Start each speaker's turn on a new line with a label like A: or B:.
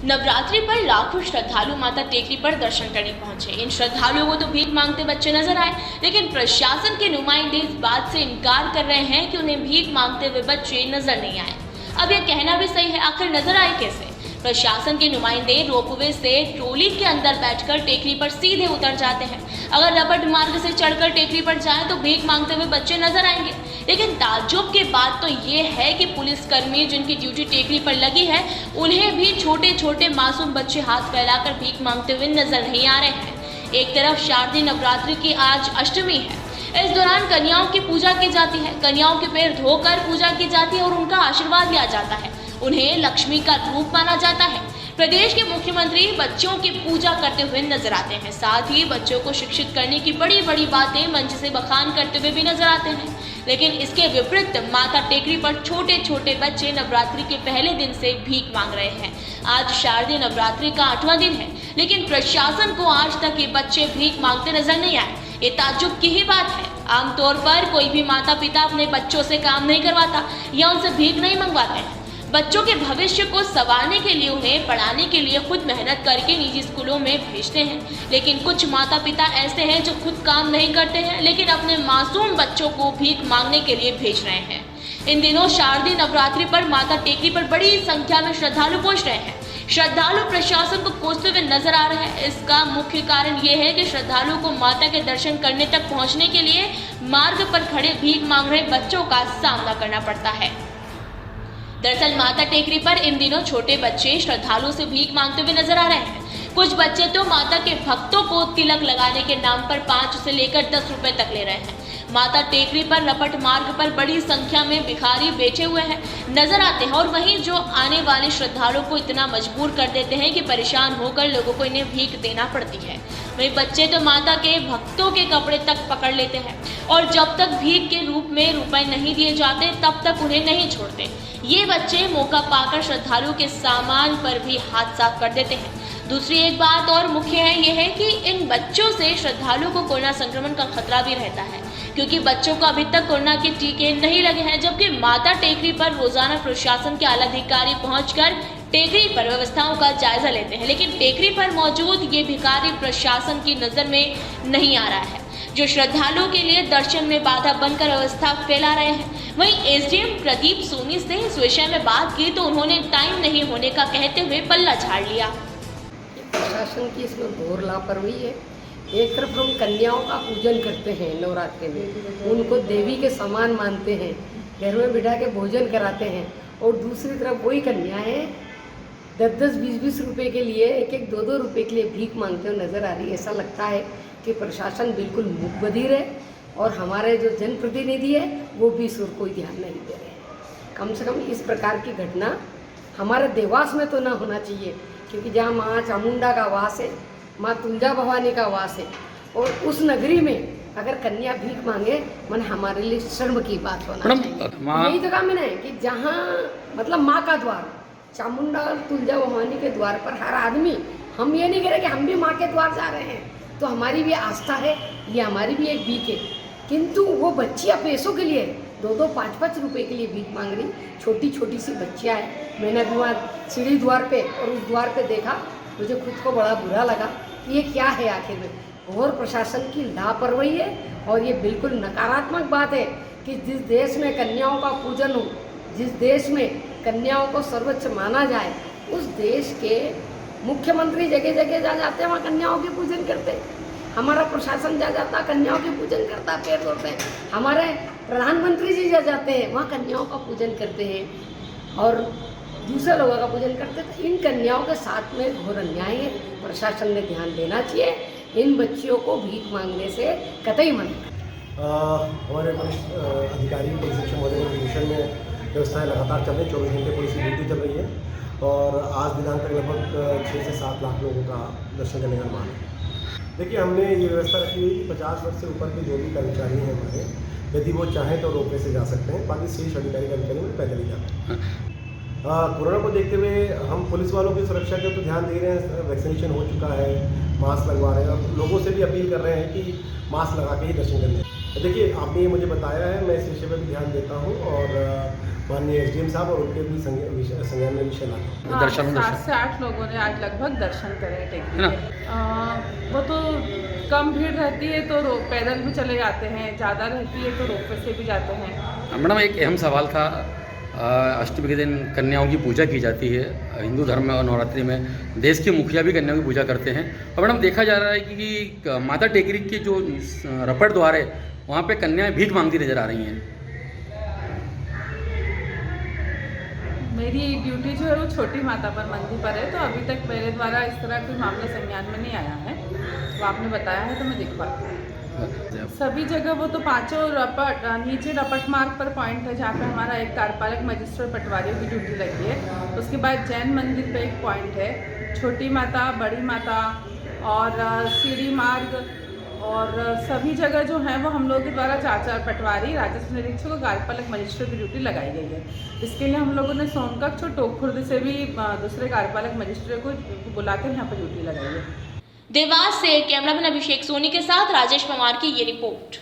A: नवरात्रि पर लाखों श्रद्धालु माता टेकरी पर दर्शन करने पहुंचे। इन श्रद्धालुओं को तो भीख मांगते बच्चे नजर आए, लेकिन प्रशासन के नुमाइंदे इस बात से इनकार कर रहे हैं कि उन्हें भीख मांगते हुए बच्चे नजर नहीं आए। अब यह कहना भी सही है, आखिर नजर आए कैसे? प्रशासन के नुमाइंदे रोपवे से ट्रॉली के अंदर बैठकर टेकरी पर सीधे उतर जाते हैं। अगर रपट मार्ग से चढ़कर टेकरी पर जाएं तो भीख मांगते हुए बच्चे नजर आएंगे। लेकिन ताज्जुब की बात तो ये है कि पुलिसकर्मी जिनकी ड्यूटी टेकरी पर लगी है, उन्हें भी छोटे छोटे मासूम बच्चे हाथ फैलाकर भीख मांगते हुए नजर नहीं आ रहे हैं। एक तरफ शारदीय नवरात्रि की आज अष्टमी है, इस दौरान कन्याओं की पूजा की जाती है। कन्याओं के पैर धोकर पूजा की जाती है और उनका आशीर्वाद लिया जाता है। उन्हें लक्ष्मी का रूप माना जाता है। प्रदेश के मुख्यमंत्री बच्चों की पूजा करते हुए नजर आते हैं, साथ ही बच्चों को शिक्षित करने की बड़ी बड़ी बातें मंच से बखान करते हुए भी नजर आते हैं। लेकिन इसके विपरीत माता टेकरी पर छोटे छोटे बच्चे नवरात्रि के पहले दिन से भीख मांग रहे हैं। आज शारदीय नवरात्रि का 8वां दिन है, लेकिन प्रशासन को आज तक ये बच्चे भीख मांगते नजर नहीं आए। ये ताज्जुब की ही बात है। आमतौर पर कोई भी माता पिता अपने बच्चों से काम नहीं करवाता या उनसे भीख नहीं मंगवाते हैं। बच्चों के भविष्य को संवारने के लिए, उन्हें पढ़ाने के लिए खुद मेहनत करके निजी स्कूलों में भेजते हैं। लेकिन कुछ माता पिता ऐसे हैं जो खुद काम नहीं करते हैं, लेकिन अपने मासूम बच्चों को भीख मांगने के लिए भेज रहे हैं। इन दिनों शारदीय नवरात्रि पर माता टेकरी पर बड़ी संख्या में श्रद्धालु पहुंच रहे हैं। श्रद्धालु प्रशासन को कोसते हुए नजर आ रहे हैं। इसका मुख्य कारण ये है कि श्रद्धालुओं को माता के दर्शन करने तक पहुंचने के लिए मार्ग पर खड़े भीख मांग रहे बच्चों का सामना करना पड़ता है। दरअसल माता टेकरी पर इन दिनों छोटे बच्चे श्रद्धालुओं से भीख मांगते हुए नजर आ रहे हैं। कुछ बच्चे तो माता के भक्तों को तिलक लगाने के नाम पर 5 से लेकर 10 रुपए तक ले रहे हैं। माता टेकरी पर रपट मार्ग पर बड़ी संख्या में भिखारी बैठे हुए हैं नजर आते हैं, और वहीं जो आने वाले श्रद्धालुओं को इतना मजबूर कर देते हैं कि परेशान होकर लोगों को इन्हें भीख देना पड़ती है। वहीं बच्चे तो माता के भक्तों के कपड़े तक पकड़ लेते हैं, और जब तक भीख के रूप में रुपए नहीं दिए जाते तब तक उन्हें नहीं छोड़ते। ये बच्चे मौका पाकर श्रद्धालुओं के सामान पर भी हाथ साफ कर देते हैं। दूसरी एक बात और मुख्य है, यह है कि इन बच्चों से श्रद्धालुओं को कोरोना संक्रमण का खतरा भी रहता है, क्योंकि बच्चों को अभी तक कोरोना के टीके नहीं लगे हैं। जबकि माता टेकरी पर रोजाना प्रशासन के आला अधिकारी पहुंचकर टेकरी पर व्यवस्थाओं का जायजा लेते हैं, लेकिन टेकरी पर मौजूद ये भिखारी प्रशासन की नजर में नहीं आ रहा है, जो श्रद्धालुओं के लिए दर्शन में बाधा बनकर व्यवस्था फैला रहे हैं। वहीं एसडीएम प्रदीप सोनी से इस विषय में बात की तो उन्होंने टाइम नहीं होने का कहते हुए पल्ला झाड़ लिया।
B: प्रशासन की इसमें घोर लापरवाही है। एक तरफ हम कन्याओं का पूजन करते हैं नवरात्रि में, उनको देवी के समान मानते हैं, घर में बिठा के भोजन कराते हैं, और दूसरी तरफ वही कन्याएं 10-10, 20-20 रुपये के लिए, 1-1, 2-2 रुपये के लिए भीख मांगते हुए नजर आ रही है। ऐसा लगता है कि प्रशासन बिल्कुल मूक बधिर है, और हमारे जो जनप्रतिनिधि है वो भी इस ओर कोई ध्यान नहीं दे रहे हैं। कम से कम इस प्रकार की घटना हमारे देवास में तो ना होना चाहिए, क्योंकि जहाँ माँ चामुंडा का वास है, माँ तुंजा भवानी का वास है, और उस नगरी में अगर कन्या भीख मांगे मन हमारे लिए शर्म की बात होना चाहिए। यही तो काम है कि जहाँ मतलब माँ का द्वार, चामुंडा और तुंजा भवानी के द्वार पर हर आदमी, हम ये नहीं कह रहे कि हम भी माँ के द्वार जा रहे हैं, तो हमारी भी आस्था है, ये हमारी भी एक भीख है। किंतु वो बच्चियाँ पैसों के लिए 2-2, 5-5 रुपये के लिए भीख मांग रही, छोटी छोटी सी बच्चियाँ हैं। मैंने अभी वहाँ सीढ़ी द्वार पे और उस द्वार पे देखा, मुझे खुद को बड़ा बुरा लगा कि ये क्या है आखिर में। और प्रशासन की लापरवाही है, और ये बिल्कुल नकारात्मक बात है कि जिस देश में कन्याओं का पूजन हो, जिस देश में कन्याओं को सर्वोच्च माना जाए, उस देश के मुख्यमंत्री जगह जगह जा जाते हैं, वहाँ कन्याओं के पूजन करते हैं। हमारा प्रशासन जा जाता, कन्याओं के पूजन करता, पैर धोते हैं। हमारे प्रधानमंत्री जी जा जाते हैं, वहाँ कन्याओं का पूजन करते हैं, और दूसरे लोगों का पूजन करते हैं। तो इन कन्याओं के साथ में घोर अन्याय है। प्रशासन ने ध्यान देना चाहिए, इन बच्चियों को भीख मांगने से कतई मना।
C: हमारे वरिष्ठ अधिकारी पुलिस अधीक्षक महोदय के निर्देशन में व्यवस्थाएं लगातार चल रही, 24 घंटे पुलिस की ड्यूटी चल रही है, और आज दिनांक तक लगभग 6 से 7 लाख लोगों का दर्शन करने का अनुमान है। देखिए, हमने ये व्यवस्था रखी हुई कि 50 वर्ष से ऊपर के जो भी कर्मचारी हैं हमारे, यदि वो चाहें तो रोपवे से जा सकते हैं, बाकी शेष अधिकारी कर्मचारी में पैदल ही जाते हैं। कोरोना को देखते हुए हम पुलिस वालों की सुरक्षा के तो ध्यान दे रहे हैं, वैक्सीनेशन हो चुका है, मास्क लगवा रहे हैं, और लोगों से भी अपील कर रहे हैं कि मास्क लगा के ही दर्शन करने। देखिए, आपने ये मुझे बताया है, मैं इस विषय पर भी ध्यान देता हूँ, और माननीय SDM साहब और उनके भी संज्ञान में विषय लाना।
D: दर्शन
E: 7 से 8 लोगों ने आज लगभग दर्शन करे टेकरी
D: है ना?
E: के। वो तो कम भीड़ रहती है तो पैदल भी चले जाते हैं, ज़्यादा रहती है तो रोपवे से भी जाते हैं।
D: मैडम एक अहम सवाल था, अष्टमी के दिन कन्याओं की पूजा की जाती है हिंदू धर्म में और नवरात्रि में देश के मुखिया भी कन्याओं की पूजा करते हैं। और मैडम देखा जा रहा है कि माता टेकरी के जो रपट द्वार है वहाँ पे कन्याएं भीख मांगती नजर आ रही हैं।
E: मेरी ड्यूटी जो है वो छोटी माता पर मंदिर पर है, तो अभी तक मेरे द्वारा इस तरह कोई मामला संज्ञान में नहीं आया है। तो आपने बताया है तो मैं देख पाती हूँ। सभी जगह वो तो पांचों रपट नीचे रपट मार्ग पर पॉइंट है जहाँ पे हमारा एक कार्यपालक मजिस्ट्रेट पटवारियों की ड्यूटी लगी है। उसके बाद जैन मंदिर पे एक पॉइंट है, छोटी माता, बड़ी माता और सीढ़ी मार्ग, और सभी जगह जो है वो हम लोगों के द्वारा 4 पटवारी, राजस्व निरीक्षक और कार्यपालक मजिस्ट्रेट की ड्यूटी लगाई गई है। इसके लिए हम लोगों ने सोनकच्छ और टोकखुर्द से भी दूसरे कार्यपालक मजिस्ट्रेट को बुलाते हैं, यहाँ पर ड्यूटी लगाई है।
A: देवास से कैमरामैन अभिषेक सोनी के साथ राजेश पवार की ये रिपोर्ट।